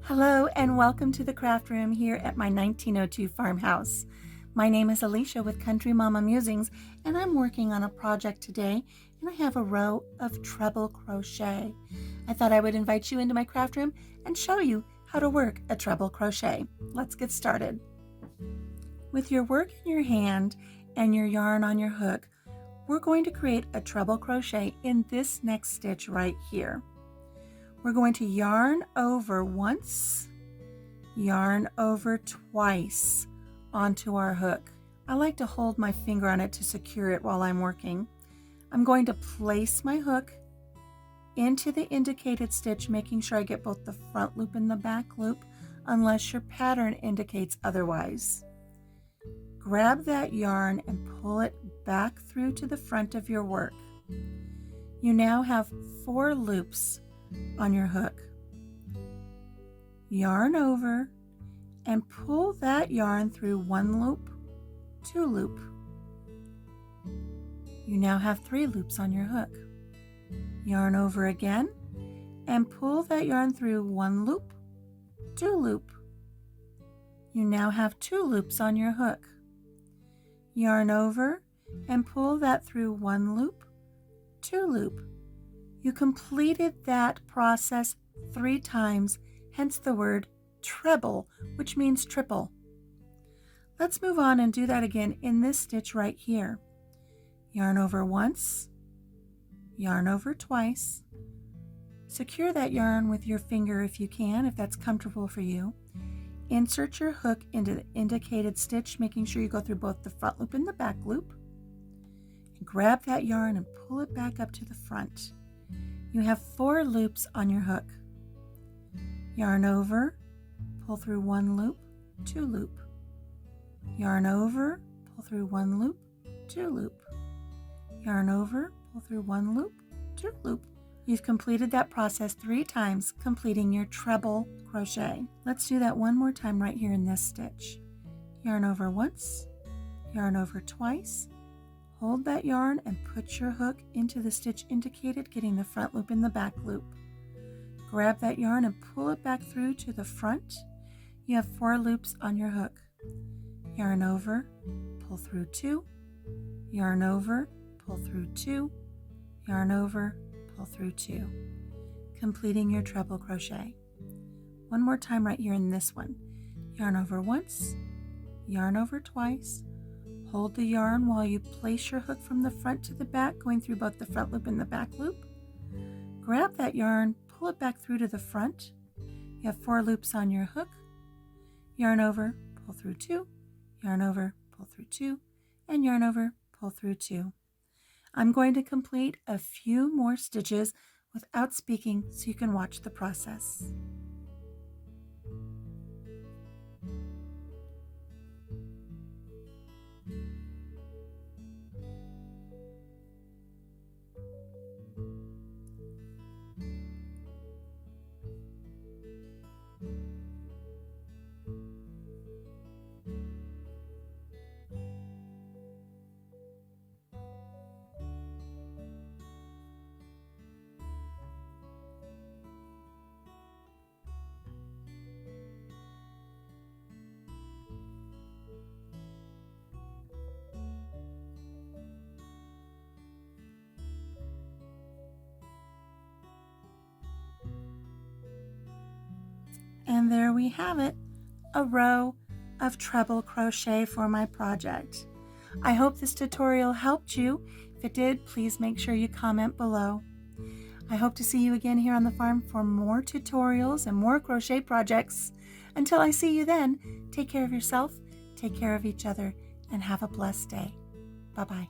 Hello and welcome to the craft room here at my 1902 farmhouse. My name is Alicia with Country Mama Musings, and I'm working on a project today, and I have a row of treble crochet. I thought I would invite you into my craft room and show you how to work a treble crochet. Let's get started. With your work in your hand and your yarn on your hook, we're going to create a treble crochet in this next stitch right here. We're going to yarn over once, yarn over twice onto our hook. I like to hold my finger on it to secure it while I'm working. I'm going to place my hook into the indicated stitch, making sure I get both the front loop and the back loop, unless your pattern indicates otherwise. Grab that yarn and pull it back through to the front of your work. You now have 4 loops on your hook. Yarn over and pull that yarn through 1 loop, 2 loop. You now have 3 loops on your hook. Yarn over again and pull that yarn through 1 loop, 2 loop. You now have 2 loops on your hook. Yarn over and pull that through 1 loop, 2 loop. You completed that process 3 times, hence the word treble, which means triple. Let's move on and do that again in this stitch right here. Yarn over once, yarn over twice. Secure that yarn with your finger if you can, if that's comfortable for you. Insert your hook into the indicated stitch, making sure you go through both the front loop and the back loop. And grab that yarn and pull it back up to the front. You have 4 loops on your hook. Yarn over, pull through 1 loop, 2 loop. Yarn over, pull through 1 loop, 2 loop. Yarn over, pull through 1 loop, 2 loop. You've completed that process 3 times, completing your treble crochet. Let's do that one more time right here in this stitch. Yarn over once, yarn over twice. Hold that yarn and put your hook into the stitch indicated, getting the front loop and the back loop. Grab that yarn and pull it back through to the front. You have 4 loops on your hook. Yarn over, pull through 2, yarn over, pull through 2, yarn over, pull through 2, completing your treble crochet. One more time right here in this one. Yarn over once, yarn over twice. Hold the yarn while you place your hook from the front to the back, going through both the front loop and the back loop. Grab that yarn, pull it back through to the front. You have 4 loops on your hook. Yarn over, pull through 2, yarn over, pull through 2, and yarn over, pull through 2. I'm going to complete a few more stitches without speaking so you can watch the process. And there we have it, a row of treble crochet for my project. I hope this tutorial helped you. If it did, please make sure you comment below. I hope to see you again here on the farm for more tutorials and more crochet projects. Until I see you then, take care of yourself, take care of each other, and have a blessed day. Bye-bye.